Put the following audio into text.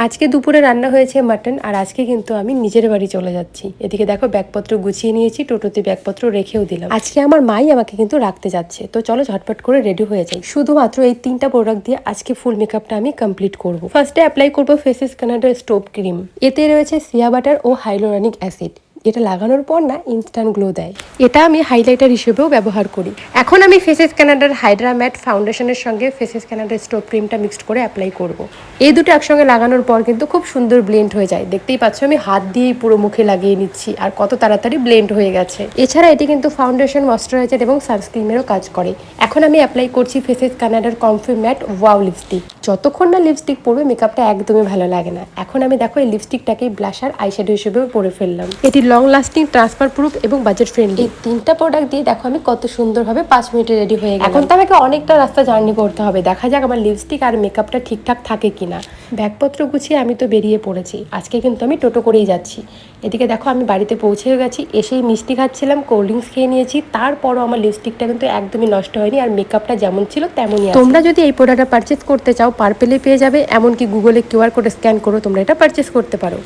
আজকে দুপুরে রান্না হয়েছে মাটন, আর আজকে কিন্তু আমি নিজের বাড়ি চলে যাচ্ছি। এদিকে দেখো ব্যাগপত্র গুছিয়ে নিয়েছি, টোটোতে ব্যাগপত্র রেখেও দিলাম। আজকে আমার মাই আমাকে কিন্তু রাখতে যাচ্ছে, তো চলো ঝটপট করে রেডি হয়ে যাই। শুধুমাত্র এই 3টা প্রোডাক্ট দিয়ে আজকে ফুল মেকআপটা আমি কমপ্লিট করব। ফার্স্টে অ্যাপ্লাই করব ফেসেস কানাডার স্টোভ ক্রিম। এতে রয়েছে সিয়া বাটার ও হাইলোরানিক অ্যাসিড। এটা লাগানোর পর না ইনস্ট্যান্ট গ্লো দেয়। এটা আমি হাইলাইটার হিসেবেও ব্যবহার করি। এখন আমি ফেসেস কানাডার হাইড্রা ম্যাট ফাউন্ডেশনের সঙ্গে ফেসেস কানাডার স্টোভ ক্রিমটা মিক্সড করে অ্যাপ্লাই করব। এই দুটো একসঙ্গে লাগানোর পর কিন্তু খুব সুন্দর ব্লেন্ড হয়ে যায়। দেখতেই পাচ্ছ আমি হাত দিয়েই পুরো মুখে লাগিয়ে নিচ্ছি, আর কত তাড়াতাড়ি ব্লেন্ড হয়ে গেছে। এছাড়া এটি কিন্তু ফাউন্ডেশন, ময়শ্চারাইজার এবং সানস্ক্রিনেরও কাজ করে। এখন আমি অ্যাপ্লাই করছি ফেসেস কানাডার কমফি ম্যাট ওয়াও লিপস্টিক। যতক্ষণ না লিপস্টিক পরবে মেকআপটা একদমই ভালো লাগে না। এখন আমি দেখো এই লিপস্টিকটাকেই ব্লাশার আইশ্যাডো হিসেবেও পরে ফেললাম। এটি লং লাস্টিং, ট্রান্সফার প্রুফ এবং বাজেট ফ্রেন্ডলি। এই 3টা প্রোডাক্ট দিয়ে দেখো আমি কত সুন্দরভাবে 5 মিনিটে রেডি হয়ে গেলাম। এখন তো আমাকে অনেকটা রাস্তা জার্নি করতে হবে, দেখা যাক আমার লিপস্টিক আর মেকআপটা ঠিকঠাক থাকে কিনা। ব্যাগপত্র গুছিয়ে আমি তো বেরিয়ে পড়েছি। আজকে কিন্তু আমি টোটো করেই যাচ্ছি। এদিকে দেখো আমি বাড়িতে পৌঁছেও গেছি। এসেই মিষ্টি খাচ্ছিলাম, কোল্ড ড্রিঙ্কস খেয়ে নিয়েছি। তারপরও আমার লিপস্টিকটা কিন্তু একদমই নষ্ট হয়নি, আর মেকআপটা যেমন ছিল তেমনই আছে। তোমরা যদি এই প্রোডাক্টটা পারচেস করতে চাও, পার্পেলে পেয়ে যাবে। এমনকি গুগলে কিউআর কোড স্ক্যান করো তোমরা এটা পারচেস করতে পারো।